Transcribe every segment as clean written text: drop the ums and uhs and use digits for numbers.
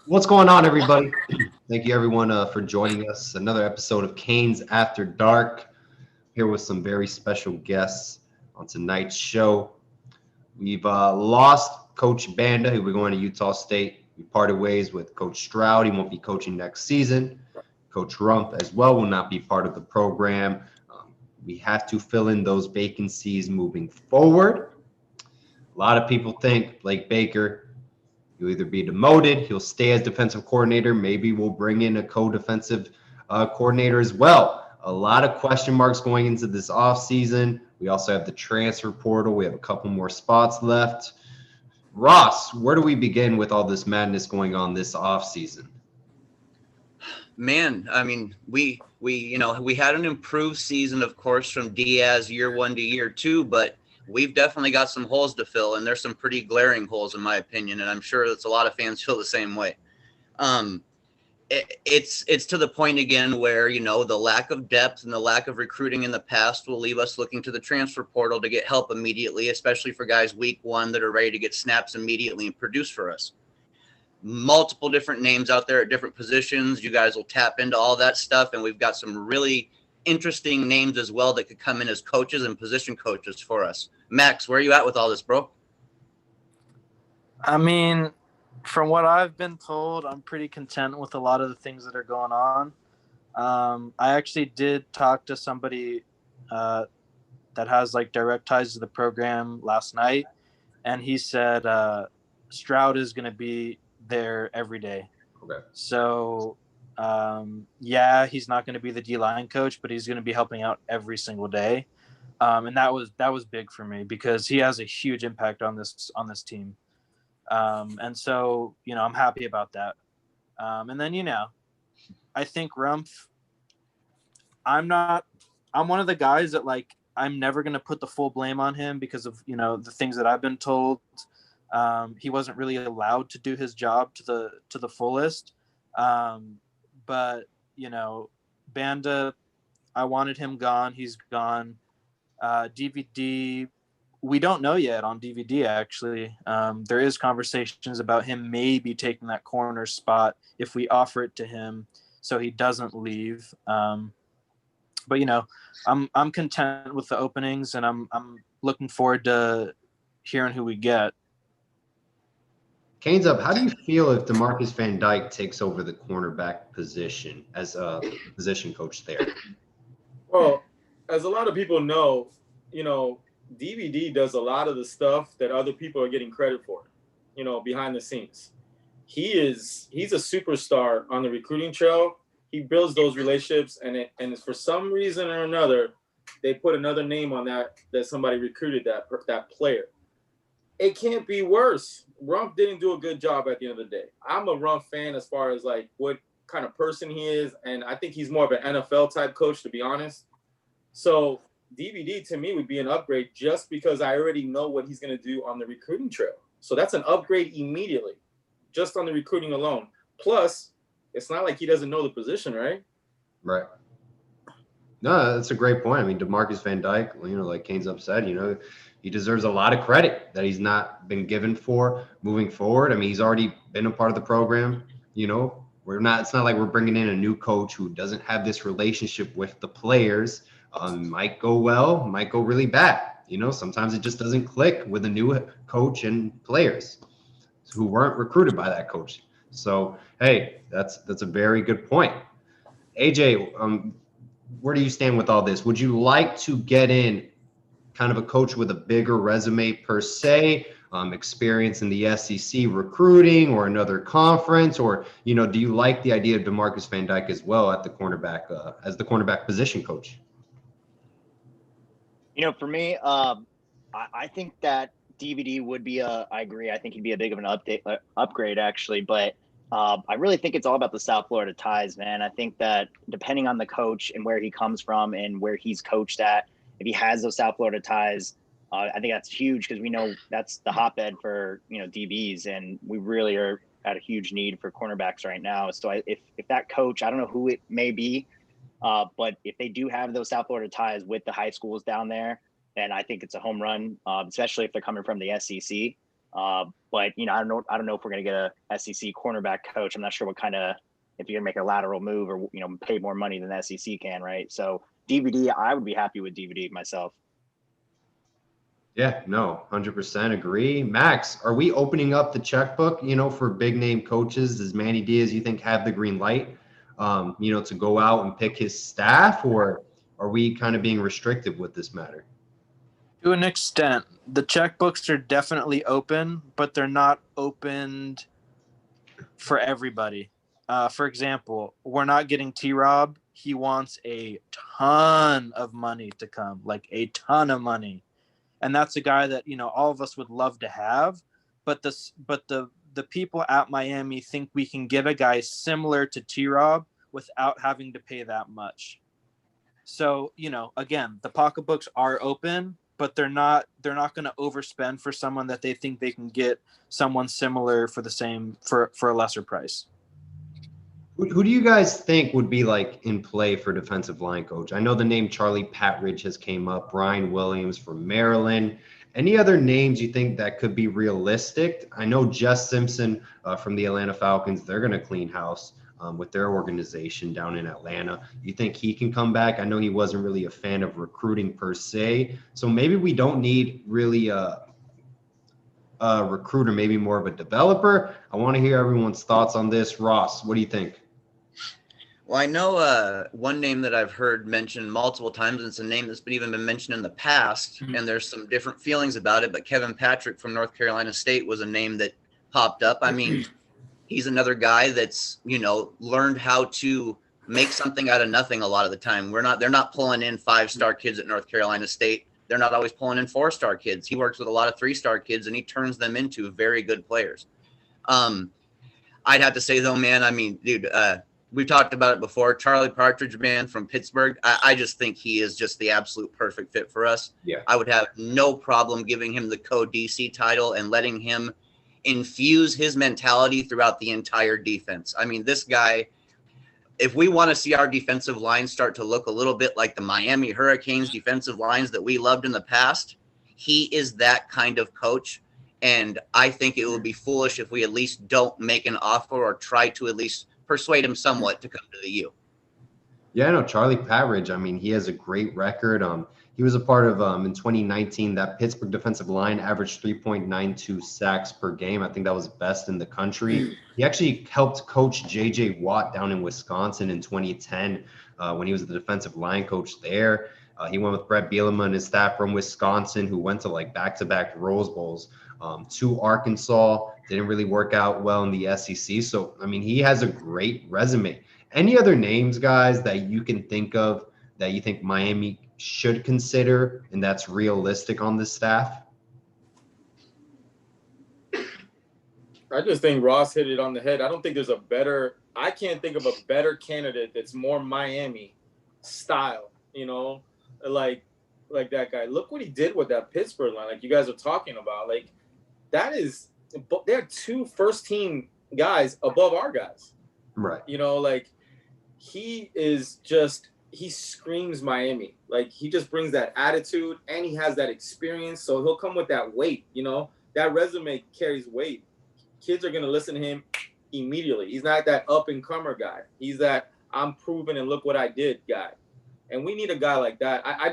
What's going on, everybody? Thank you, everyone, for joining us. Another episode of Canes After Dark. Here with some very special guests on tonight's show. We've lost Coach Banda, who we're going to Utah State. We parted ways with Coach Stroud. He won't be coaching next season. Coach Rump as well will not be part of the program. We have to fill in those vacancies moving forward. A lot of people think Blake Baker, he'll either be demoted, he'll stay as defensive coordinator, maybe we'll bring in a co-defensive coordinator as well. A lot of question marks going into this offseason. We also have the transfer portal. We have a couple more spots left. Ross, where do we begin with all this madness going on this offseason? Man, I mean, we had an improved season, of course, from Diaz year one to year two, but we've definitely got some holes to fill, and there's some pretty glaring holes in my opinion, and I'm sure that's a lot of fans feel the same way. Um, it's to the point again where the lack of depth and the lack of recruiting in the past will leave us looking to the transfer portal to get help immediately, especially for guys week one that are ready to get snaps immediately and produce for us. Multiple different names out there at different positions. You guys will tap into all that stuff, and we've got some really interesting names as well that could come in as coaches and position coaches for us. Max, where are you at with all this, bro? I mean, from what I've been told, I'm pretty content with a lot of the things that are going on. I actually did talk to somebody that has like direct ties to the program last night, and he said Stroud is going to be there every day. Okay. So, yeah, he's not going to be the D-line coach, but he's going to be helping out every single day. And that was big for me because he has a huge impact on this team. And so, I'm happy about that. And then, I think Rumpf, I'm one of the guys that like, I'm never going to put the full blame on him because of, the things that I've been told. He wasn't really allowed to do his job to the fullest. But, Banda, I wanted him gone. He's gone. DVD, we don't know yet on DVD, actually. There is conversations about him maybe taking that corner spot if we offer it to him so he doesn't leave. But, I'm content with the openings, and I'm looking forward to hearing who we get. Canes up. How do you feel if DeMarcus Van Dyke takes over the cornerback position as a position coach there? Well, as a lot of people know, DVD does a lot of the stuff that other people are getting credit for, behind the scenes. He's a superstar on the recruiting trail. He builds those relationships, and for some reason or another, they put another name on that somebody recruited that player. It can't be worse. Rump didn't do a good job at the end of the day. I'm a Rump fan as far as like what kind of person he is, and I think he's more of an NFL type coach, to be honest. So DVD to me would be an upgrade just because I already know what he's going to do on the recruiting trail. So that's an upgrade immediately, just on the recruiting alone. Plus, it's not like he doesn't know the position, right? Right. No, that's a great point. I mean, DeMarcus Van Dyke, like Kane's up said, he deserves a lot of credit that he's not been given for moving forward. I mean, he's already been a part of the program. It's not like we're bringing in a new coach who doesn't have this relationship with the players. Might go well, might go really bad. Sometimes it just doesn't click with a new coach and players who weren't recruited by that coach. So, hey, that's a very good point. AJ, where do you stand with all this? Would you like to get in kind of a coach with a bigger resume per se, experience in the SEC recruiting or another conference, or do you like the idea of DeMarcus Van Dyke as well at the cornerback as the cornerback position coach? For me, I think that DVD would be I agree. I think he'd be a big of an upgrade actually, but I really think it's all about the South Florida ties, man. I think that depending on the coach and where he comes from and where he's coached at, if he has those South Florida ties, I think that's huge because we know that's the hotbed for, DBs, and we really are at a huge need for cornerbacks right now. So if that coach, I don't know who it may be, but if they do have those South Florida ties with the high schools down there, then I think it's a home run, especially if they're coming from the SEC. But I don't know if we're going to get a SEC cornerback coach. I'm not sure what kind of, if you're going to make a lateral move or pay more money than the SEC can, right? So DVD, I would be happy with DVD myself. Yeah, no, 100% agree. Max, are we opening up the checkbook, for big name coaches? Does Manny Diaz, you think, have the green light, to go out and pick his staff, or are we kind of being restrictive with this matter? To an extent, the checkbooks are definitely open, but they're not opened for everybody. For example, we're not getting T-Rob. He wants a ton of money to come, like a ton of money. And that's a guy that, all of us would love to have. But the people at Miami think we can get a guy similar to T-Rob without having to pay that much. So, again, the pocketbooks are open, but they're not going to overspend for someone that they think they can get someone similar for a lesser price. Who do you guys think would be like in play for defensive line coach? I know the name Charlie Patridge has came up, Brian Williams from Maryland. Any other names you think that could be realistic? I know Jess Simpson from the Atlanta Falcons, they're going to clean house with their organization down in Atlanta. You think he can come back? I know he wasn't really a fan of recruiting per se. So maybe we don't need really a recruiter, maybe more of a developer. I want to hear everyone's thoughts on this. Ross, what do you think? Well, I know one name that I've heard mentioned multiple times, and it's a name that's even been mentioned in the past, and there's some different feelings about it, but Kevin Patrick from North Carolina State was a name that popped up. I mean, he's another guy that's, learned how to make something out of nothing a lot of the time. They're not pulling in 5-star kids at North Carolina State. They're not always pulling in 4-star kids. He works with a lot of 3-star kids, and he turns them into very good players. I'd have to say, though, man, I mean, dude, we've talked about it before. Charlie Partridge, man, from Pittsburgh. I just think he is just the absolute perfect fit for us. Yeah. I would have no problem giving him the co-DC title and letting him infuse his mentality throughout the entire defense. I mean, this guy, if we want to see our defensive line start to look a little bit like the Miami Hurricanes defensive lines that we loved in the past, he is that kind of coach. And I think it would be foolish if we at least don't make an offer or try to at least persuade him somewhat to come to the U. Yeah, no, Charlie Patridge, I mean, he has a great record. He was a part of, in 2019, that Pittsburgh defensive line averaged 3.92 sacks per game. I think that was best in the country. He actually helped coach J.J. Watt down in Wisconsin in 2010 when he was the defensive line coach there. He went with Brett Bielema and his staff from Wisconsin, who went to like back-to-back Rose Bowls, to Arkansas. Didn't really work out well in the SEC. So, I mean, he has a great resume. Any other names, guys, that you can think of that you think Miami should consider and that's realistic on this staff? I just think Ross hit it on the head. I don't think there's I can't think of a better candidate that's more Miami style, like that guy. Look what he did with that Pittsburgh line, like you guys are talking about. Like, they're 2 first-team guys above our guys. Right. He screams Miami. Like, he just brings that attitude, and he has that experience, so he'll come with that weight, That resume carries weight. Kids are going to listen to him immediately. He's not that up-and-comer guy. He's that I'm proven and look what I did guy. And we need a guy like that. I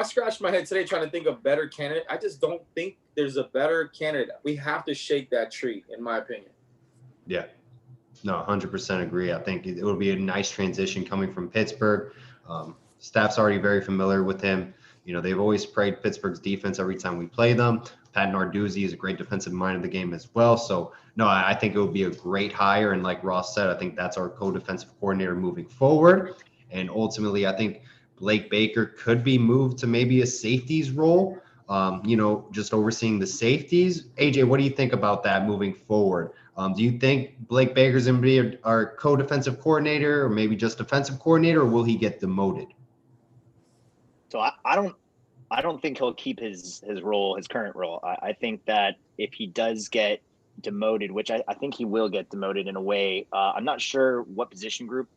scratched my head today trying to think of better candidate. I just don't think there's a better candidate. We have to shake that tree, in my opinion. Yeah. No, 100% agree. I think it would be a nice transition coming from Pittsburgh. Staff's already very familiar with him. They've always prayed Pittsburgh's defense every time we play them. Pat Narduzzi is a great defensive mind of the game as well. So, no, I think it would be a great hire. And like Ross said, I think that's our co-defensive coordinator moving forward. And ultimately, I think Blake Baker could be moved to maybe a safeties role, just overseeing the safeties. AJ, what do you think about that moving forward? Do you think Blake Baker's going to be our co-defensive coordinator or maybe just defensive coordinator, or will he get demoted? So I don't think he'll keep his role, his current role. I think that if he does get demoted, which I think he will get demoted in a way, I'm not sure what position group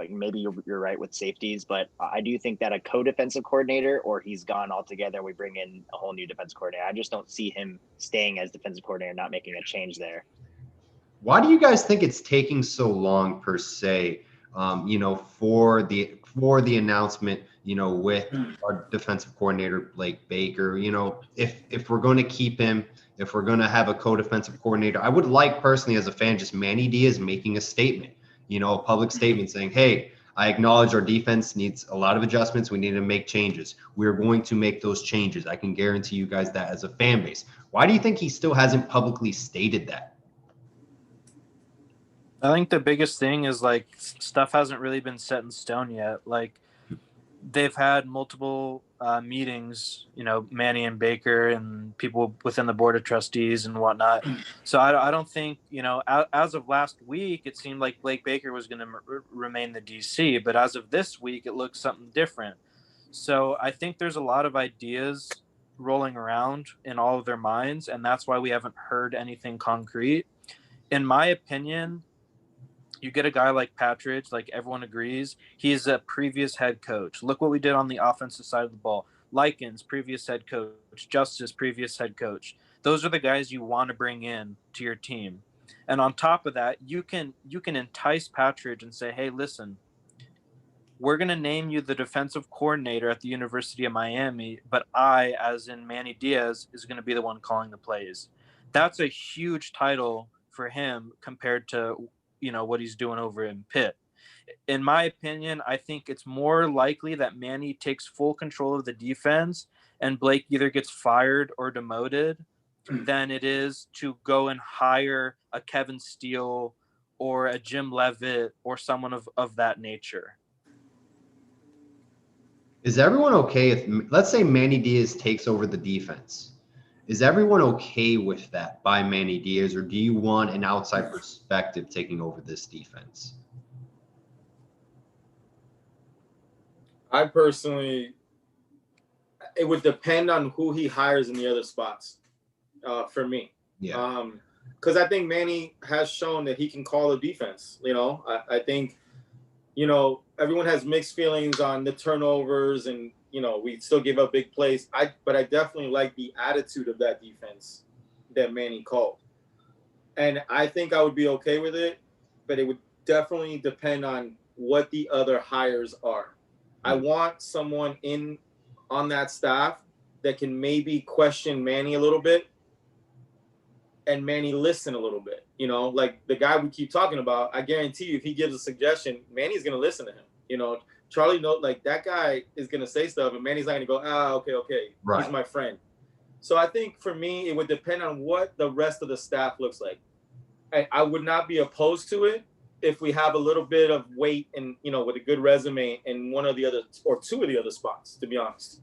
maybe you're right with safeties, but I do think that a co-defensive coordinator, or he's gone altogether, we bring in a whole new defense coordinator. I just don't see him staying as defensive coordinator, not making a change there. Why do you guys think it's taking so long per se, for the announcement, with our defensive coordinator, Blake Baker, if we're going to keep him, if we're going to have a co-defensive coordinator, I would like personally as a fan, just Manny Diaz making a statement, a public statement saying, hey, I acknowledge our defense needs a lot of adjustments. We need to make changes. We're going to make those changes. I can guarantee you guys that as a fan base. Why do you think he still hasn't publicly stated that? I think the biggest thing is like stuff hasn't really been set in stone yet. Like they've had multiple meetings, Manny and Baker and people within the board of trustees and whatnot. So I don't think, as of last week, it seemed like Blake Baker was going to remain the DC, but as of this week, it looks something different. So I think there's a lot of ideas rolling around in all of their minds, and that's why we haven't heard anything concrete. In my opinion, you get a guy like Patridge, like everyone agrees, he's a previous head coach. Look what we did on the offensive side of the ball. Likens, previous head coach. Justice, previous head coach. Those are the guys you want to bring in to your team. And on top of that, you can entice Patridge and say, hey, listen, we're going to name you the defensive coordinator at the University of Miami, but I, as in Manny Diaz, is going to be the one calling the plays. That's a huge title for him compared to what he's doing over in Pitt. In my opinion, I think it's more likely that Manny takes full control of the defense and Blake either gets fired or demoted than it is to go and hire a Kevin Steele or a Jim Levitt or someone of that nature. Is everyone okay if, let's say Manny Diaz takes over the defense? Is everyone okay with that by Manny Diaz, or do you want an outside perspective taking over this defense? I personally, it would depend on who he hires in the other spots. For me, Yeah. Because I think Manny has shown that he can call a defense. I think, everyone has mixed feelings on the turnovers and. We still gave up big plays. But I definitely like the attitude of that defense that Manny called. And I think I would be okay with it, but it would definitely depend on what the other hires are. I want someone on that staff that can maybe question Manny a little bit and Manny listen a little bit. Like the guy we keep talking about, I guarantee you if he gives a suggestion, Manny's going to listen to him. Charlie, like that guy is going to say stuff and Manny's not going to go, okay. Right. He's my friend. So I think for me, it would depend on what the rest of the staff looks like. I would not be opposed to it if we have a little bit of weight and, with a good resume in one of the other or two of the other spots, to be honest.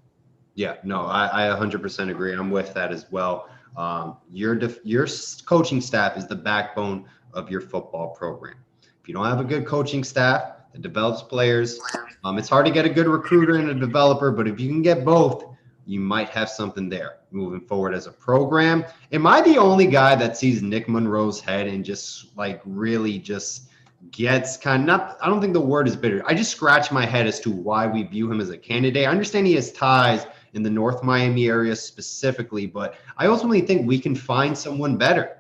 Yeah, no, I 100% agree. I'm with that as well. Your coaching staff is the backbone of your football program. If you don't have a good coaching staff that develops players, it's hard to get a good recruiter and a developer, but if you can get both, you might have something there moving forward as a program. Am I the only guy that sees Nick Monroe's head and just really just gets I don't think the word is bitter. I just scratch my head as to why we view him as a candidate. I understand he has ties in the North Miami area specifically, but I ultimately think we can find someone better.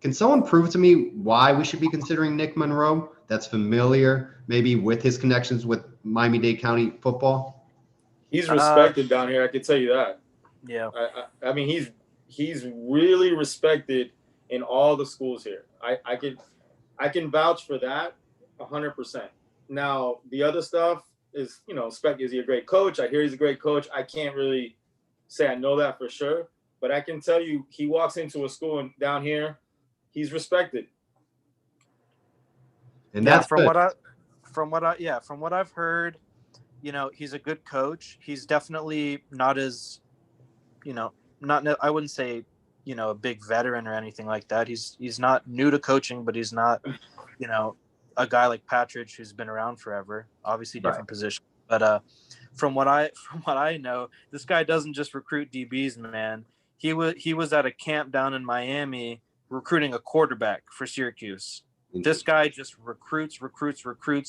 Can someone prove to me why we should be considering Nick Monroe that's familiar maybe with his connections with Miami-Dade County football? He's respected down here. I can tell you that. Yeah. I mean, he's really respected in all the schools here. I can vouch for that 100%. Now, the other stuff is, is he a great coach? I hear he's a great coach. I can't really say I know that for sure, but I can tell you he walks into a school and down here, he's respected. And that's from what I've heard, he's a good coach. He's definitely not as, I wouldn't say, a big veteran or anything like that. He's not new to coaching, but he's not, a guy like Patridge who's been around forever. Obviously, different position. But from what I know, this guy doesn't just recruit DBs, man. He was at a camp down in Miami recruiting a quarterback for Syracuse. This guy just recruits.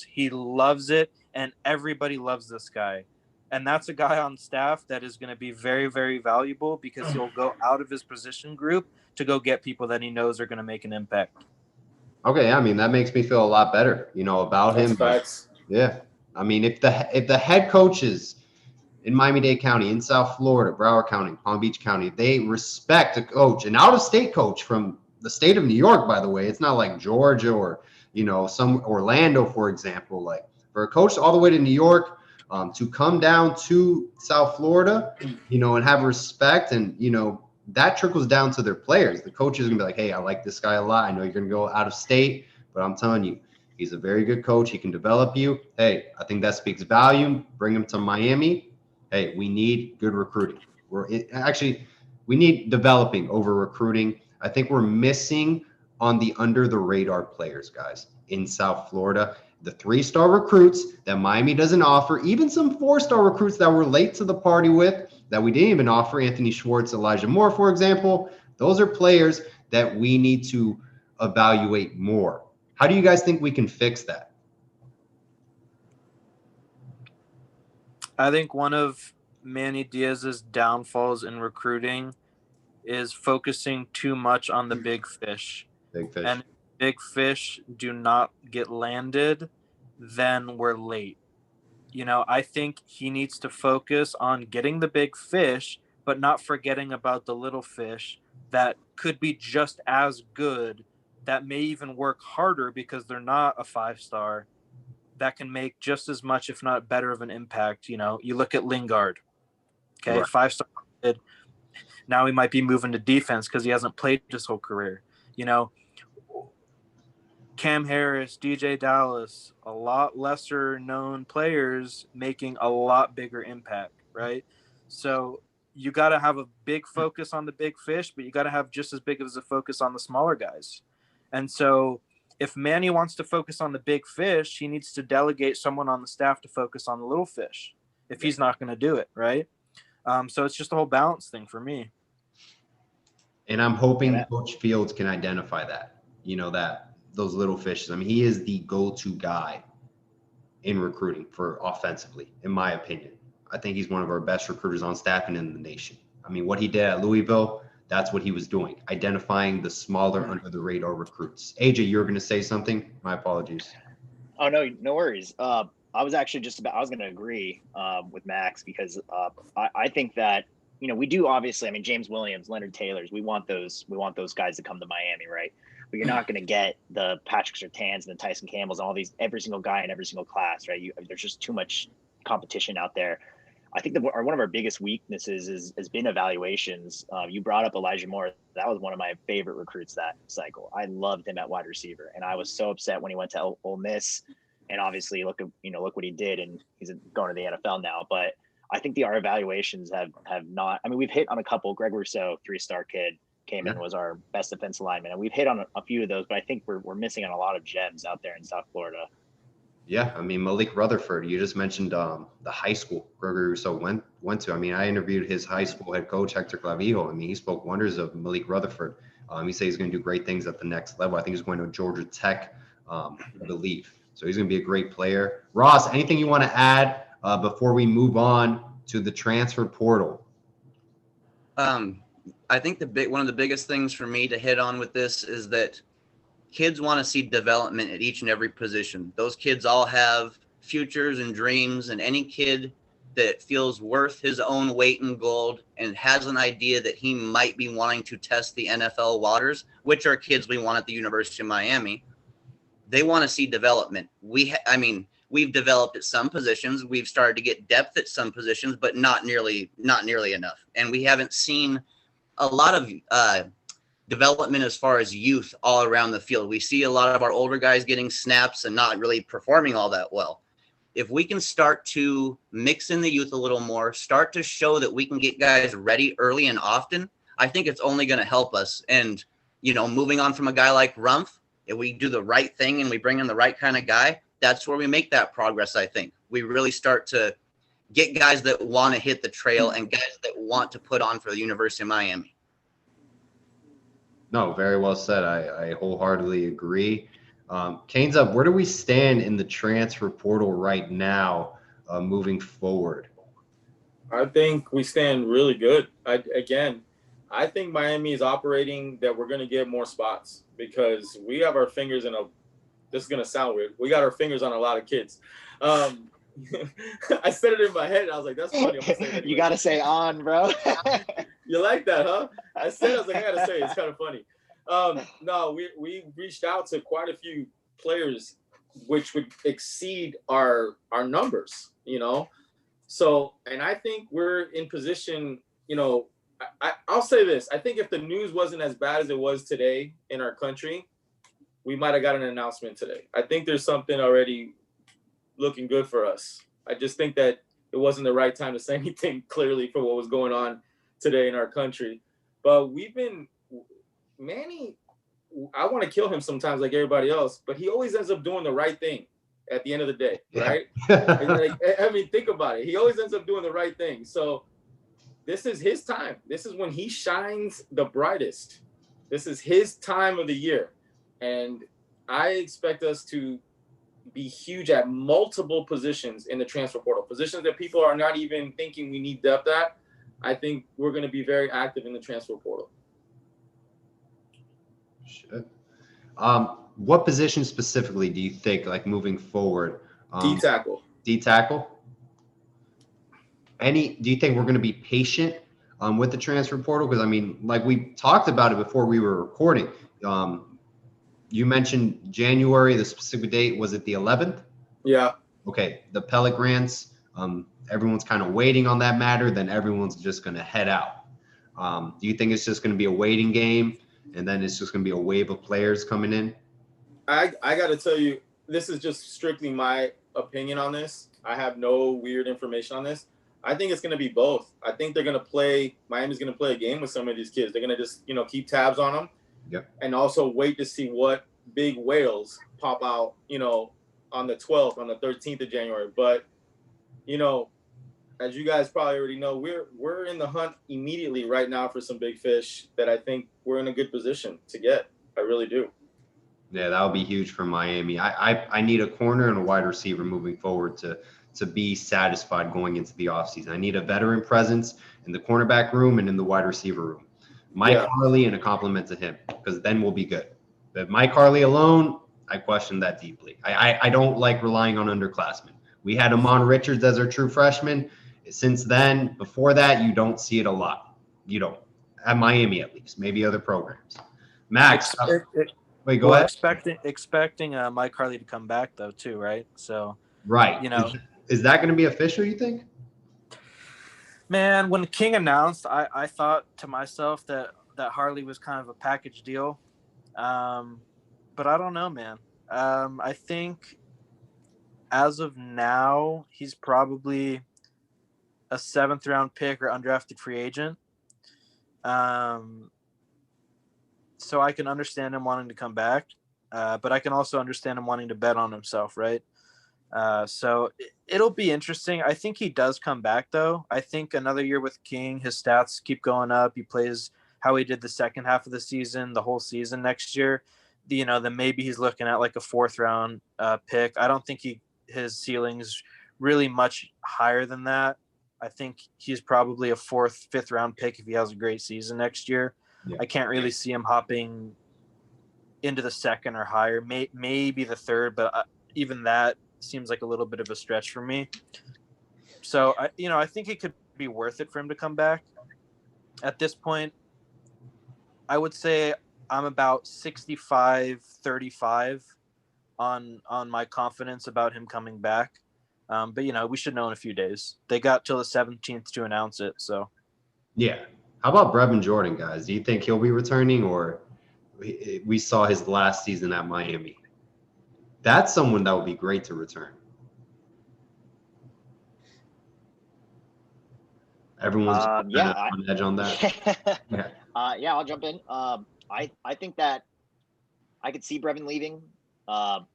He loves it, and everybody loves this guy. And that's a guy on staff that is going to be very, very valuable because he'll go out of his position group to go get people that he knows are going to make an impact. Okay, I mean, that makes me feel a lot better, about That's him. facts. Yeah. I mean, if the head coaches in Miami-Dade County, in South Florida, Broward County, Palm Beach County, they respect a coach, an out-of-state coach from the state of New York, by the way. It's not like Georgia or, some Orlando, for example. Like, for a coach all the way to New York, to come down to South Florida, and have respect, and, that trickles down to their players. The coach is going to be like, hey, I like this guy a lot. I know you're going to go out of state, but I'm telling you, he's a very good coach. He can develop you. Hey, I think that speaks volume. Bring him to Miami. Hey, we need good recruiting. We need developing over recruiting. I think we're missing on the under the radar players, guys, in South Florida. The 3-star recruits that Miami doesn't offer, even some 4-star recruits that we're late to the party with that we didn't even offer, Anthony Schwartz, Elijah Moore, for example. Those are players that we need to evaluate more. How do you guys think we can fix that? I think one of Manny Diaz's downfalls in recruiting is focusing too much on the big fish. Big fish. And big fish do not get landed, then we're late. I think he needs to focus on getting the big fish, but not forgetting about the little fish that could be just as good, that may even work harder because they're not a 5-star, that can make just as much, if not better, of an impact. You look at Lingard, okay, Right. 5-star kid. Now he might be moving to defense because he hasn't played his whole career. Cam Harris, DJ Dallas, a lot lesser known players making a lot bigger impact, right? So you got to have a big focus on the big fish, but you got to have just as big of a focus on the smaller guys. And so if Manny wants to focus on the big fish, he needs to delegate someone on the staff to focus on the little fish if he's not going to do it, right? So it's just a whole balance thing for me. And I'm hoping Coach Fields can identify that, those little fishes. I mean, he is the go-to guy in recruiting for offensively, in my opinion. I think he's one of our best recruiters on staff and in the nation. I mean, what he did at Louisville, that's what he was doing, identifying the smaller under the radar recruits. AJ, you were going to say something? My apologies. Oh, no worries. I was actually I was going to agree with Max because I think that, we do obviously, I mean, James Williams, Leonard Taylors, we want those guys to come to Miami, right? But you're not going to get the Patrick Surtains and the Tyson Campbells and all these, every single guy in every single class, right? There's just too much competition out there. I think one of our biggest weaknesses has been evaluations. You brought up Elijah Moore. That was one of my favorite recruits that cycle. I loved him at wide receiver, and I was so upset when he went to Ole Miss. And obviously, look what he did, and he's going to the NFL now. But I think our evaluations have not. I mean, we've hit on a couple. Greg Rousseau, 3-star kid, came in, was our best defensive lineman, and we've hit on a few of those. But I think we're missing on a lot of gems out there in South Florida. Yeah, I mean, Malik Rutherford, you just mentioned the high school Gregory Rousseau went to. I mean, I interviewed his high school head coach, Hector Clavijo. I mean, he spoke wonders of Malik Rutherford. He said he's going to do great things at the next level. I think he's going to Georgia Tech, I believe. So he's going to be a great player. Ross, anything you want to add before we move on to the transfer portal? I think one of the biggest things for me to hit on with this is that kids want to see development at each and every position. Those kids all have futures and dreams, and any kid that feels worth his own weight in gold and has an idea that he might be wanting to test the NFL waters, which are kids we want at the University of Miami, they want to see development. We've developed at some positions. We've started to get depth at some positions, but not nearly enough. And we haven't seen a lot of development as far as youth all around the field. We see a lot of our older guys getting snaps and not really performing all that well. If we can start to mix in the youth a little more, start to show that we can get guys ready early and often, I think it's only going to help us. And, moving on from a guy like Rumph, if we do the right thing and we bring in the right kind of guy, that's where we make that progress. I think we really start to get guys that want to hit the trail and guys that want to put on for the University of Miami. No, very well said. I wholeheartedly agree. Kane's up. Where do we stand in the transfer portal right now, moving forward? I think we stand really good. I think Miami is operating that we're going to get more spots because we have our fingers in a. This is going to sound weird. We got our fingers on a lot of kids. I said it in my head. And I was like, "That's funny." I'm gonna say it anyway. You got to say on, bro. You like that, huh? I was like, I gotta say, it's kind of funny. No, we reached out to quite a few players, which would exceed our numbers, you know. So, and I think we're in position, you know. I'll say this: I think if the news wasn't as bad as it was today in our country, we might have got an announcement today. I think there's something already looking good for us. I just think that it wasn't the right time to say anything clearly for what was going on today in our country. But Manny, I want to kill him sometimes like everybody else, but he always ends up doing the right thing at the end of the day, right? Yeah. I mean, think about it. He always ends up doing the right thing. So this is his time. This is when he shines the brightest. This is his time of the year. And I expect us to be huge at multiple positions in the transfer portal, positions that people are not even thinking we need depth at. I think we're going to be very active in the transfer portal. Shit. What position specifically do you think, like moving forward? D tackle. D tackle. Do you think we're going to be patient with the transfer portal? Because I mean, like we talked about it before we were recording. You mentioned January. The specific date, was it the 11th? Yeah. Okay. The Pele grants. Everyone's kind of waiting on that matter. Then everyone's just going to head out. Do you think it's just going to be a waiting game, and then it's just going to be a wave of players coming in? I got to tell you, this is just strictly my opinion on this. I have no weird information on this. I think it's going to be both. I think they're going to play. Miami's going to play a game with some of these kids. They're going to just, keep tabs on them. Yep. And also wait to see what big whales pop out, on the 12th, on the 13th of January. But, as you guys probably already know, we're in the hunt immediately right now for some big fish that I think we're in a good position to get. I really do. Yeah, that would be huge for Miami. I need a corner and a wide receiver moving forward to be satisfied going into the offseason. I need a veteran presence in the cornerback room and in the wide receiver room. Mike Harley and a compliment to him, because then we'll be good. But Mike Harley alone, I question that deeply. I don't like relying on underclassmen. We had Amon Richards as our true freshman. Since then, before that, you don't see it a lot. You don't. At Miami, at least. Maybe other programs. Max. Wait, go ahead. Expecting Mike Harley to come back though too, right? So right. Is that going to be official, you think? Man, when King announced, I thought to myself that Harley was kind of a package deal. But I don't know, man. I think as of now, he's probably a 7th round pick or undrafted free agent. So I can understand him wanting to come back, but I can also understand him wanting to bet on himself, right? So it'll be interesting. I think he does come back, though. I think another year with King, his stats keep going up. He plays how he did the second half of the season, the whole season next year. Then maybe he's looking at like a 4th round pick. I don't think his ceiling's really much higher than that. I think he's probably a 4th, 5th round pick if he has a great season next year. Yeah. I can't really see him hopping into the 2nd or higher, maybe the 3rd, but even that seems like a little bit of a stretch for me. So I think it could be worth it for him to come back. At this point, I would say I'm about 65-35 on my confidence about him coming back. But we should know in a few days. They got till the 17th to announce it. So yeah. How about Brevin Jordan, guys? Do you think he'll be returning, or we saw his last season at Miami? That's someone that would be great to return. Everyone's on edge on that. Yeah. I'll jump in. I think that I could see Brevin leaving.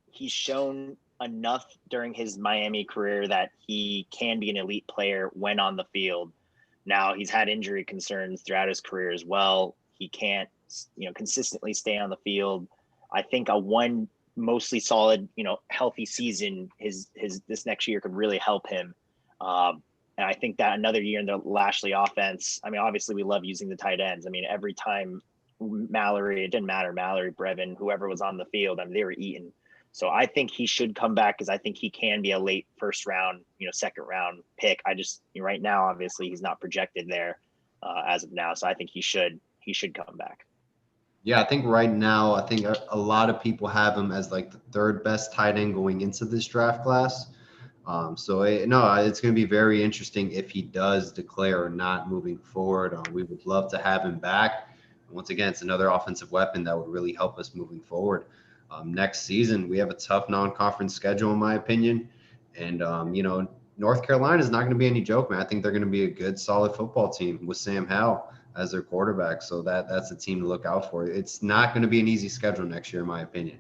He's shown enough during his Miami career that he can be an elite player when on the field. Now he's had injury concerns throughout his career as well. He can't, consistently stay on the field. I think a 1 mostly solid, healthy season, his this next year could really help him. And I think that another year in the Lashley offense, I mean, obviously we love using the tight ends. I mean, every time Mallory, it didn't matter, Mallory, Brevin, whoever was on the field, I mean, they were eating. So I think he should come back because I think he can be a late first round, second round pick. Right now, obviously, he's not projected there as of now. So I think he should come back. Yeah, I think right now, I think a lot of people have him as like the third best tight end going into this draft class. It's going to be very interesting if he does declare or not moving forward. We would love to have him back. Once again, it's another offensive weapon that would really help us moving forward. Next season, we have a tough non-conference schedule, in my opinion. And, North Carolina is not going to be any joke, man. I think they're going to be a good, solid football team with Sam Howell as their quarterback. So that's a team to look out for. It's not going to be an easy schedule next year, in my opinion.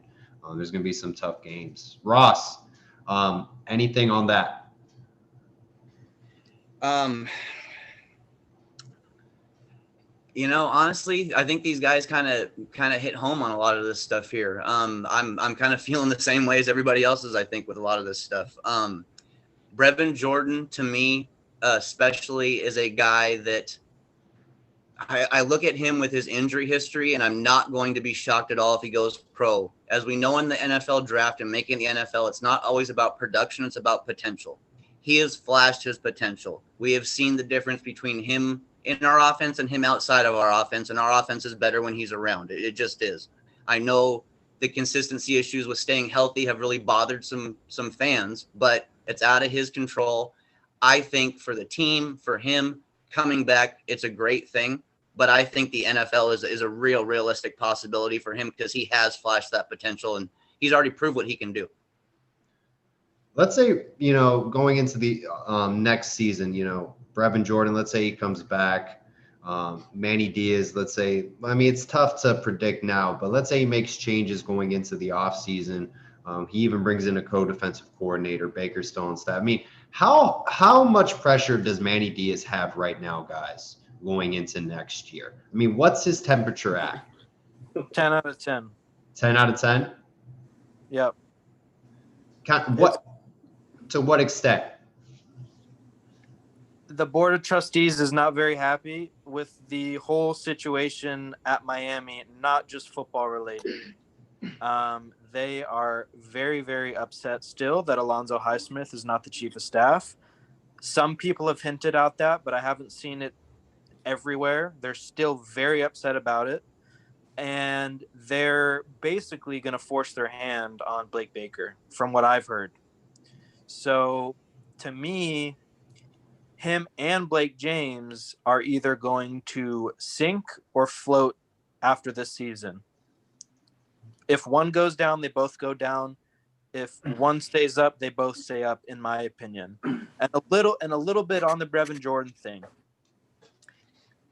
There's going to be some tough games. Ross, anything on that? Honestly, I think these guys kind of hit home on a lot of this stuff here. I'm kind of feeling the same way as everybody else is, I think, with a lot of this stuff. Brevin Jordan, to me, especially, is a guy that I look at him with his injury history, and I'm not going to be shocked at all if he goes pro. As we know in the NFL draft and making the NFL, it's not always about production, it's about potential. He has flashed his potential. We have seen the difference between him in our offense and him outside of our offense, and our offense is better when he's around. It just is. I know the consistency issues with staying healthy have really bothered some fans, but it's out of his control. I think for the team, for him coming back, it's a great thing. But I think the NFL is a realistic possibility for him because he has flashed that potential and he's already proved what he can do. Let's say, going into the next season, Brevin Jordan, let's say he comes back. Manny Diaz, let's say, it's tough to predict now, but let's say he makes changes going into the offseason. He even brings in a co-defensive coordinator, Baker Stonestad. How much pressure does Manny Diaz have right now, guys, going into next year? What's his temperature at? 10 out of 10. 10 out of 10? Yep. To what extent? The board of trustees is not very happy with the whole situation at Miami, not just football related. They are very, very upset still that Alonzo Highsmith is not the chief of staff. Some people have hinted out that, but I haven't seen it everywhere. They're still very upset about it. And they're basically going to force their hand on Blake Baker, from what I've heard. So, to me, him and Blake James are either going to sink or float after this season. If one goes down, they both go down. If one stays up, they both stay up, in my opinion. And a little bit on the Brevin Jordan thing.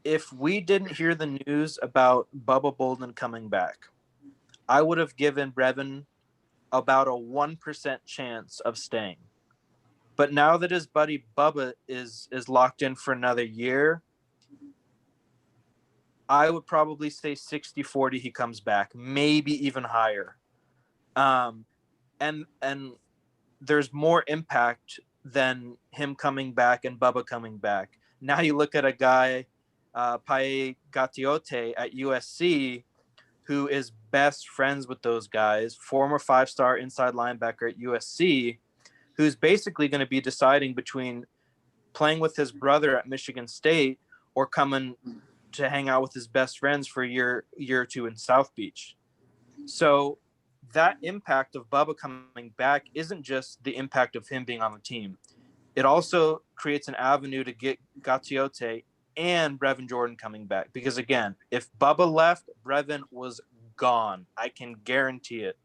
If we didn't hear the news about Bubba Bolden coming back, I would have given Brevin about a 1% chance of staying. But now that his buddy Bubba is locked in for another year, I would probably say 60-40 he comes back, maybe even higher. And there's more impact than him coming back and Bubba coming back. Now you look at a guy, Pae Gatiote at USC, who is best friends with those guys, former 5-star inside linebacker at USC, who's basically going to be deciding between playing with his brother at Michigan State or coming to hang out with his best friends for a year or two in South Beach. So that impact of Bubba coming back isn't just the impact of him being on the team. It also creates an avenue to get Gatiote and Brevin Jordan coming back. Because, again, if Bubba left, Brevin was gone. I can guarantee it.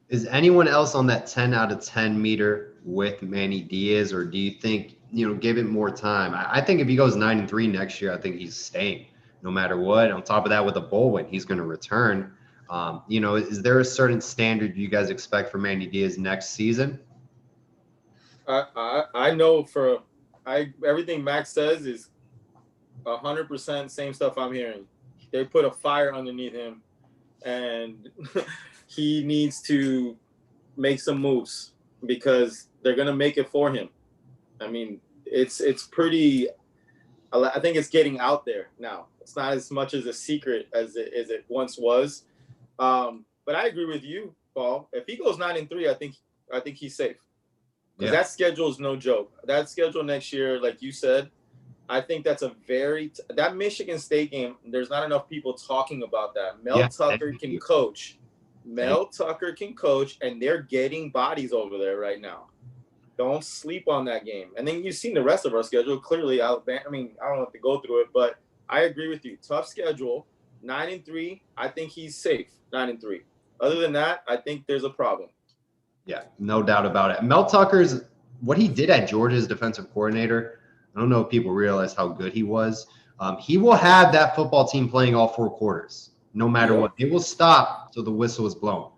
Is anyone else on that 10 out of 10 meter with Manny Diaz, or do you think, give it more time? I think if he goes 9-3 next year, I think he's staying no matter what. On top of that, with a bowl win, he's going to return. Is there a certain standard you guys expect for Manny Diaz next season? I know everything Max says is 100% same stuff I'm hearing. They put a fire underneath him. and he needs to make some moves because they're gonna make it for him. I mean, it's pretty. I think it's getting out there now. It's not as much as a secret as it once was. But I agree with you, Paul. If he goes 9-3, I think he's safe. Because that schedule is no joke. That schedule next year, like you said, I think that's that Michigan State game. There's not enough people talking about that. Mel Tucker can coach. Mel Tucker can coach, and they're getting bodies over there right now. Don't sleep on that game. And then you've seen the rest of our schedule. Clearly, Alabama. I mean, I don't have to go through it, but I agree with you. Tough schedule. 9-3. I think he's safe. 9-3. Other than that, I think there's a problem. Yeah, no doubt about it. Mel Tucker's what he did at Georgia as defensive coordinator. I don't know if people realize how good he was. He will have that football team playing all 4 quarters, no matter what. They will stop till the whistle is blown.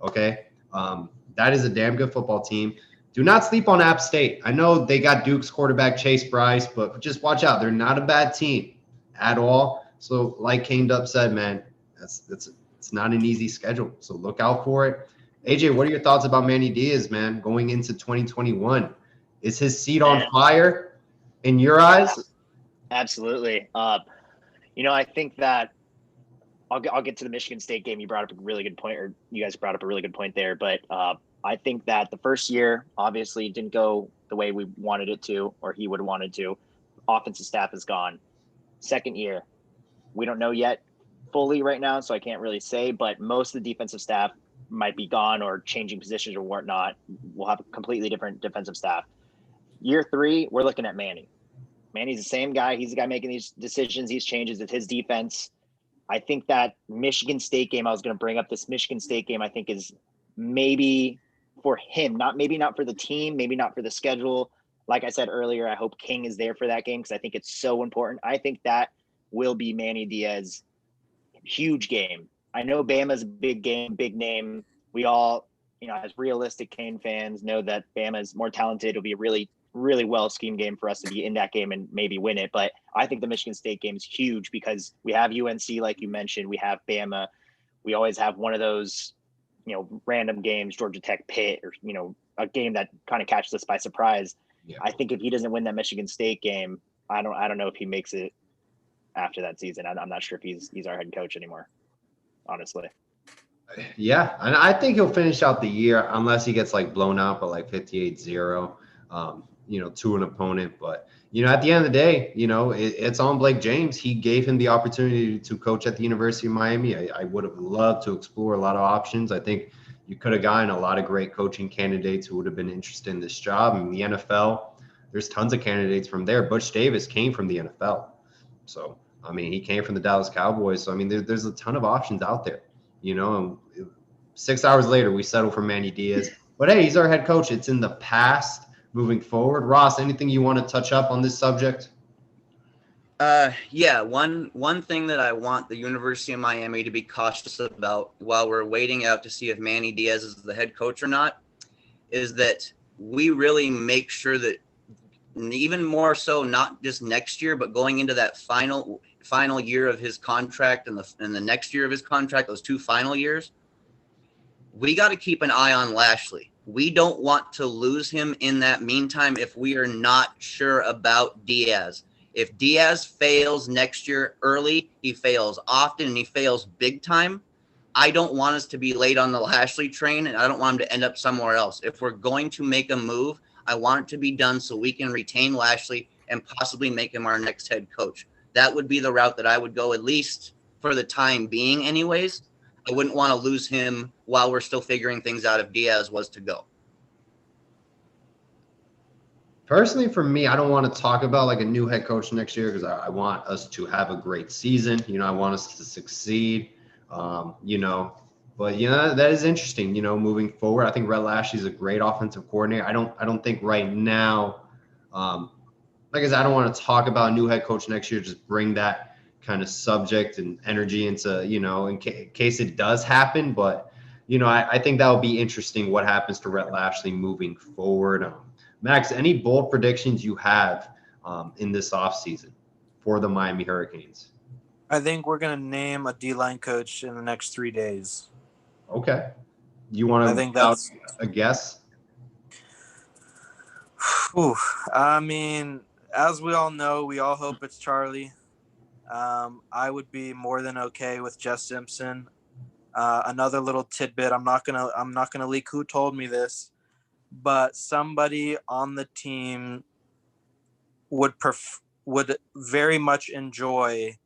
Okay, that is a damn good football team. Do not sleep on App State. I know they got Duke's quarterback Chase Bryce, but just watch out. They're not a bad team at all. So, like Kane Dupp said, man, it's not an easy schedule. So look out for it. AJ, what are your thoughts about Manny Diaz, man, going into 2021? Is his seat on fire in your eyes? Absolutely. I think that I'll get to the Michigan State game. You brought up a really good point, or you guys brought up a really good point there. But I think that the first year obviously didn't go the way we wanted it to, or he would have wanted to. Offensive staff is gone. Second year, we don't know yet fully right now, so I can't really say. But most of the defensive staff might be gone or changing positions or whatnot. We'll have a completely different defensive staff. Year 3, we're looking at Manny. Manny's the same guy. He's the guy making these decisions, these changes. It's his defense. I think that Michigan State game, I was going to bring up this Michigan State game, I think is maybe for him, maybe not for the team, maybe not for the schedule. Like I said earlier, I hope King is there for that game because I think it's so important. I think that will be Manny Diaz. Huge game. I know Bama's a big game, big name. We all, as realistic Kane fans, know that Bama is more talented. It'll be a really, really well-schemed game for us to be in that game and maybe win it. But I think the Michigan State game is huge because we have UNC, like you mentioned. We have Bama. We always have one of those, random games, Georgia Tech, Pitt, or, a game that kind of catches us by surprise. Yeah. I think if he doesn't win that Michigan State game, I don't know if he makes it after that season. I'm not sure if he's our head coach anymore, honestly. Yeah, and I think he'll finish out the year unless he gets blown out by 58-0, to an opponent. But, at the end of the day, it's on Blake James. He gave him the opportunity to coach at the University of Miami. I would have loved to explore a lot of options. I think you could have gotten a lot of great coaching candidates who would have been interested in this job. In the NFL, there's tons of candidates from there. Butch Davis came from the NFL. So, he came from the Dallas Cowboys. So, there's a ton of options out there. And 6 hours later, we settle for Manny Diaz. But, hey, he's our head coach. It's in the past. Moving forward, Ross, anything you want to touch up on this subject? Yeah, one thing that I want the University of Miami to be cautious about while we're waiting out to see if Manny Diaz is the head coach or not is that we really make sure that even more so, not just next year, but going into that final year of his contract and the next year of his contract, those 2 final years, we got to keep an eye on Lashley. We don't want to lose him in that meantime if we are not sure about Diaz. If Diaz fails next year early, he fails often, and he fails big time, I don't want us to be late on the Lashley train, and I don't want him to end up somewhere else. If we're going to make a move, I want it to be done so we can retain Lashley and possibly make him our next head coach. That would be the route that I would go, at least for the time being anyways. I wouldn't want to lose him while we're still figuring things out if Diaz was to go. Personally, for me, I don't want to talk about a new head coach next year because I want us to have a great season. I want us to succeed, But, that is interesting, moving forward. I think Rhett Lashley is a great offensive coordinator. I don't think right now, like I said, I don't want to talk about a new head coach next year. Just bring that kind of subject and energy into, in case it does happen. But, I think that will be interesting what happens to Rhett Lashley moving forward. Max, any bold predictions you have in this offseason for the Miami Hurricanes? I think we're gonna name a D-line coach in the next 3 days. Okay. You I want think to out that's. a guess? Whew. I mean, as we all know, we all hope it's Charlie. I would be more than okay with Jess Simpson. Another little tidbit. I'm not gonna leak who told me this, but somebody on the team would very much enjoy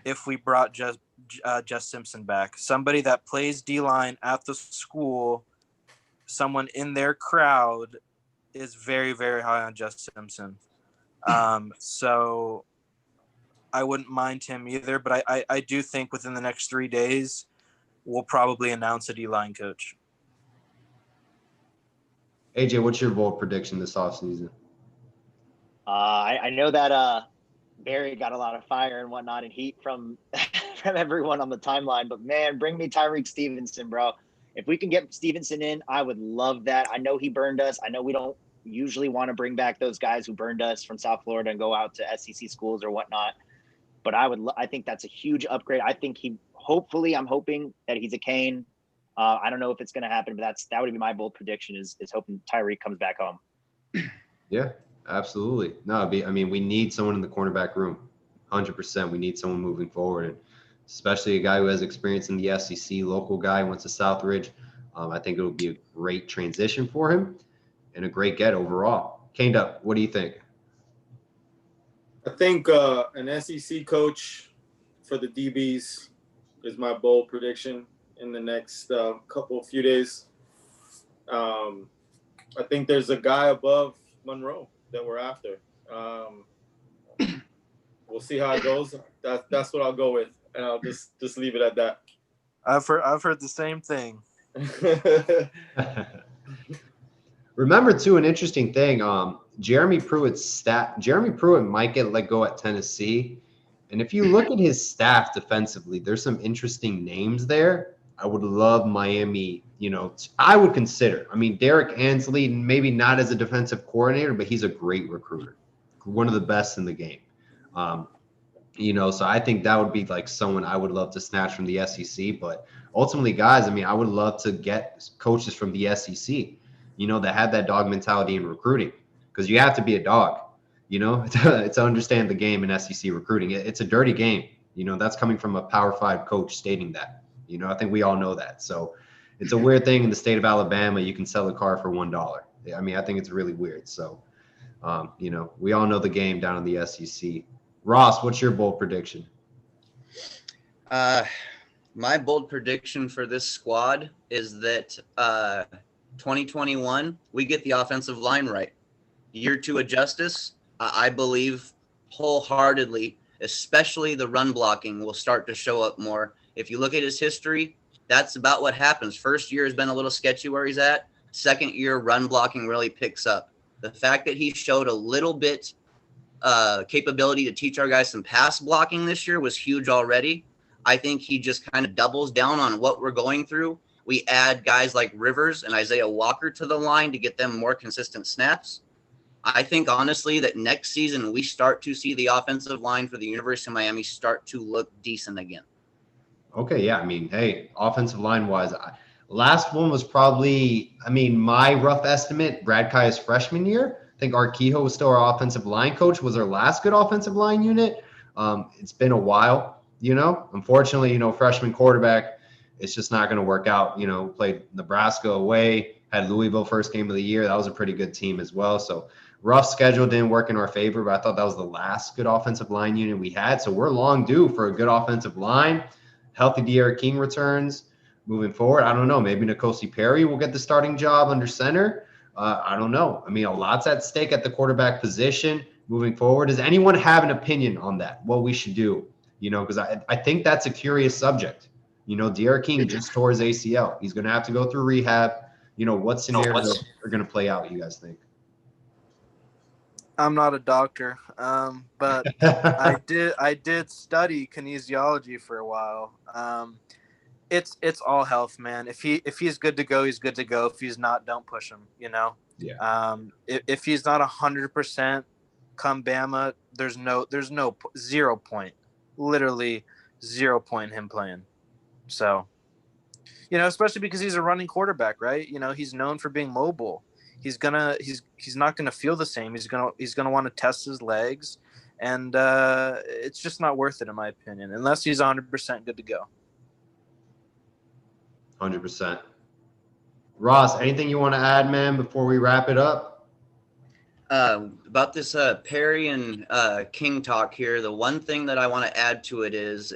if we brought Jess Simpson back. Somebody that plays D-line at the school, someone in their crowd is very, very high on Jess Simpson. So I wouldn't mind him either, but I do think within the next 3 days, we'll probably announce a D-line coach. AJ, what's your bold prediction this offseason? I know that Barry got a lot of fire and whatnot and heat from from everyone on the timeline, but man, bring me Tyreek Stevenson, bro. If we can get Stevenson in, I would love that. I know he burned us. I know we don't usually want to bring back those guys who burned us from South Florida and go out to SEC schools or whatnot. But I think that's a huge upgrade. I think I'm hoping that he's a Kane. I don't know if it's going to happen, but that would be my bold prediction is hoping Tyreek comes back home. Yeah, absolutely. No, we need someone in the cornerback room. 100%. We need someone moving forward, and especially a guy who has experience in the SEC, local guy, went to Southridge. I think it would be a great transition for him and a great get overall. Caned up, what do you think? I think an SEC coach for the DBs is my bold prediction in the next few days. I think there's a guy above Monroe that we're after. We'll see how it goes. That's what I'll go with, and I'll just leave it at that. I've heard the same thing. Remember too, an interesting thing. Jeremy Pruitt might get let go at Tennessee, and if you look at his staff defensively, there's some interesting names there. I would love Miami. I would consider. Derek Ansley, maybe not as a defensive coordinator, but he's a great recruiter, one of the best in the game. So I think that would be like someone I would love to snatch from the SEC. But ultimately, guys, I would love to get coaches from the SEC, that have that dog mentality in recruiting, because you have to be a dog, to understand the game in SEC recruiting. It's a dirty game. That's coming from a Power 5 coach stating that. I think we all know that. So it's a weird thing in the state of Alabama. You can sell a car for $1. I think it's really weird. So, we all know the game down in the SEC. Ross, what's your bold prediction? My bold prediction for this squad is that 2021, we get the offensive line right. Year 2 of justice, I believe wholeheartedly, especially the run blocking will start to show up more. If you look at his history, that's about what happens. First year has been a little sketchy where he's at. Second year, run blocking really picks up. The fact that he showed a little bit capability to teach our guys some pass blocking this year was huge already. I think he just kind of doubles down on what we're going through. We add guys like Rivers and Isaiah Walker to the line to get them more consistent snaps. I think, honestly, that next season we start to see the offensive line for the University of Miami start to look decent again. Okay, yeah. Hey, offensive line wise, last one was probably, my rough estimate, Brad Kaya's freshman year. I think Arquijo was still our offensive line coach, was our last good offensive line unit. It's been a while, Unfortunately, freshman quarterback, it's just not going to work out. Played Nebraska away, had Louisville first game of the year. That was a pretty good team as well. So rough schedule didn't work in our favor, but I thought that was the last good offensive line unit we had. So we're long due for a good offensive line. Healthy De'Ara King returns moving forward. I don't know. Maybe N'Kosi Perry will get the starting job under center. I don't know. A lot's at stake at the quarterback position moving forward. Does anyone have an opinion on that? What we should do? Because I think that's a curious subject. De'Ara King just tore his ACL. He's going to have to go through rehab. What scenarios are going to play out, you guys think? I'm not a doctor, but I did study kinesiology for a while. It's all health, man. If he's good to go, he's good to go. If he's not, don't push him. Yeah. If he's not 100%, come Bama, there's no 0 point. literally 0 point in him playing. So, especially because he's a running quarterback, right? He's known for being mobile. He's not gonna feel the same. He's gonna want to test his legs, and it's just not worth it in my opinion, unless he's 100% good to go. 100%. Ross, anything you want to add, man, before we wrap it up? About this Perry and King talk here, the one thing that I want to add to it is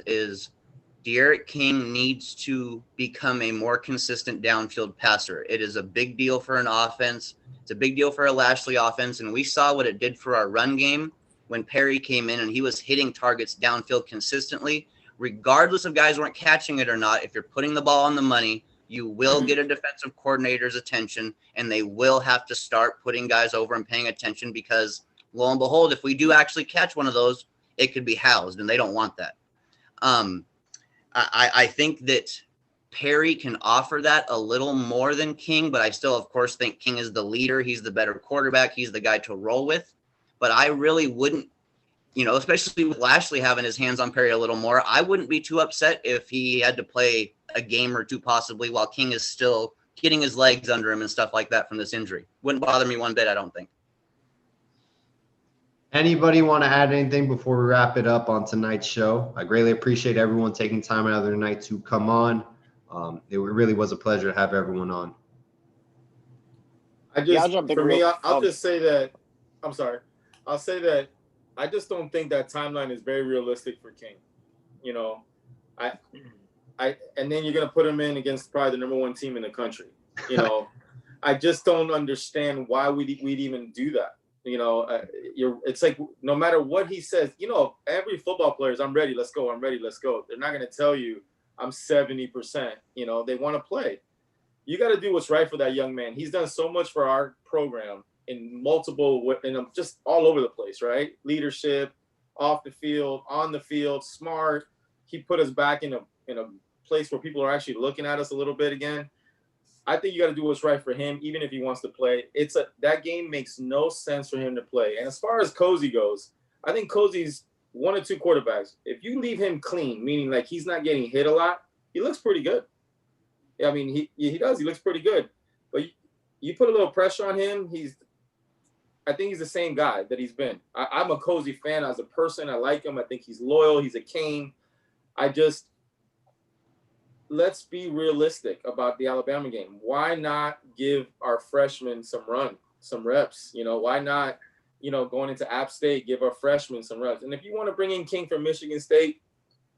De'Aaron King needs to become a more consistent downfield passer. It is a big deal for an offense. It's a big deal for a Lashley offense, and we saw what it did for our run game when Perry came in and he was hitting targets downfield consistently. Regardless of guys weren't catching it or not, if you're putting the ball on the money, you will get a defensive coordinator's attention, and they will have to start putting guys over and paying attention because, lo and behold, if we do actually catch one of those, it could be housed, and they don't want that. I think that Perry can offer that a little more than King, but I still, of course, think King is the leader. He's the better quarterback. He's the guy to roll with. But I really wouldn't, especially with Lashley having his hands on Perry a little more, I wouldn't be too upset if he had to play a game or two possibly while King is still getting his legs under him and stuff like that from this injury. Wouldn't bother me one bit, I don't think. Anybody want to add anything before we wrap it up on tonight's show? I greatly appreciate everyone taking time out of their night to come on. It really was a pleasure to have everyone on. I'll just say that – I'm sorry. I'll say that I just don't think that timeline is very realistic for King. And then you're going to put him in against probably the number one team in the country. I just don't understand why we'd even do that. It's like no matter what he says, every football player is, I'm ready, let's go, I'm ready, let's go. They're not going to tell you I'm 70%. They want to play. You got to do what's right for that young man. He's done so much for our program in just all over the place, right? Leadership, off the field, on the field, smart. He put us back in a place where people are actually looking at us a little bit again. I think you got to do what's right for him, even if he wants to play. That game makes no sense for him to play. And as far as Cozy goes, I think Cozy's one or two quarterbacks. If you leave him clean, meaning like he's not getting hit a lot, he looks pretty good. I mean, he does. He looks pretty good. But you put a little pressure on him, I think he's the same guy that he's been. I'm a Cozy fan as a person. I like him. I think he's loyal. He's a Cane. Let's be realistic about the Alabama game. Why not give our freshmen some reps? Why not, going into App State, give our freshmen some reps? And if you want to bring in King from Michigan State,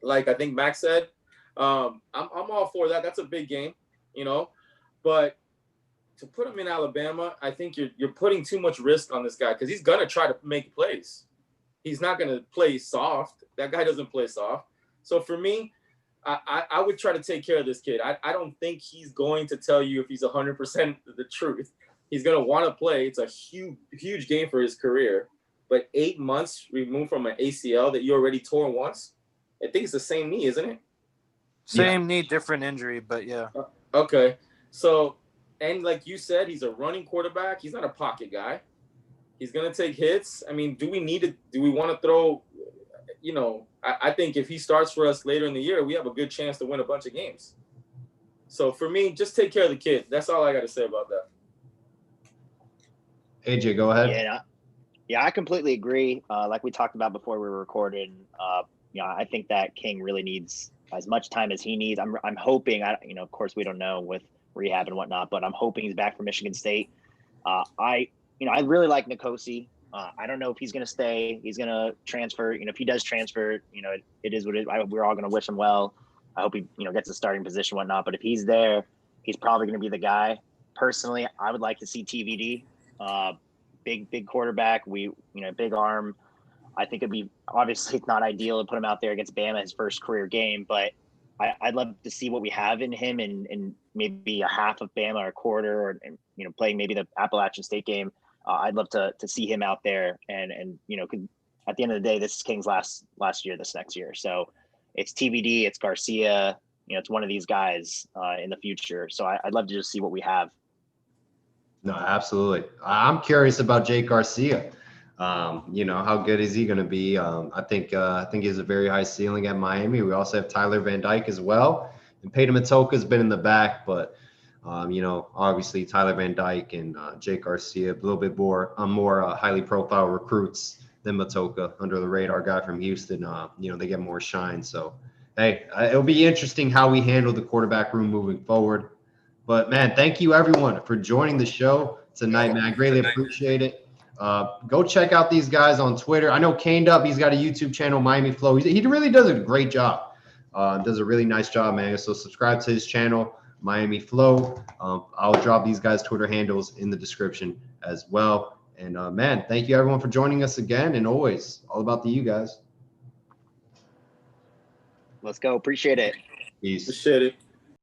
like I think Max said, I'm all for that. That's a big game, But to put him in Alabama, I think you're putting too much risk on this guy because he's gonna try to make plays. He's not gonna play soft. That guy doesn't play soft. So for me, I would try to take care of this kid. I don't think he's going to tell you if he's 100% the truth. He's going to want to play. It's a huge game for his career. But 8 months removed from an ACL that you already tore once, I think it's the same knee, isn't it? Same knee, different injury, but yeah. Okay. So, and like you said, he's a running quarterback. He's not a pocket guy. He's going to take hits. I mean, do we want to throw – I think if he starts for us later in the year, we have a good chance to win a bunch of games. So for me, just take care of the kid. That's all I got to say about that. AJ, go ahead. Yeah, I completely agree. Like we talked about before we were recording, I think that King really needs as much time as he needs. I'm hoping, of course we don't know with rehab and whatnot, but I'm hoping he's back from Michigan State. I really like Nkosi. I don't know if he's going to stay. He's going to transfer. If he does transfer, it is what it is. We're all going to wish him well. I hope he, gets a starting position, whatnot. But if he's there, he's probably going to be the guy. Personally, I would like to see TVD. Big quarterback. Big arm. I think it'd be obviously it's not ideal to put him out there against Bama, his first career game, but I'd love to see what we have in him and maybe a half of Bama or a quarter or playing maybe the Appalachian State game. I'd love to see him out there and at the end of the day, this is King's last year, this next year. So it's TVD, it's Garcia, it's one of these guys in the future. So I'd love to just see what we have. No, absolutely. I'm curious about Jake Garcia. You know, how good is he going to be? I think he has a very high ceiling at Miami. We also have Tyler Van Dyke as well, and Peyton Matoka's been in the back, but you know, obviously Tyler Van Dyke and Jake Garcia, a little bit more highly profile recruits than Matoka, under the radar guy from Houston. You know, they get more shine. So, hey, it'll be interesting how we handle the quarterback room moving forward. But man, thank you everyone for joining the show tonight, man. I greatly appreciate it. Go check out these guys on Twitter. I know Caned Up, he's got a YouTube channel, Miami Flow. He really does a great job. Does a really nice job, man. So subscribe to his channel, Miami Flow. I'll drop these guys' Twitter handles in the description as well. And man, thank you everyone for joining us again. And always all about the you guys. Let's go. Appreciate it. Peace. Appreciate it.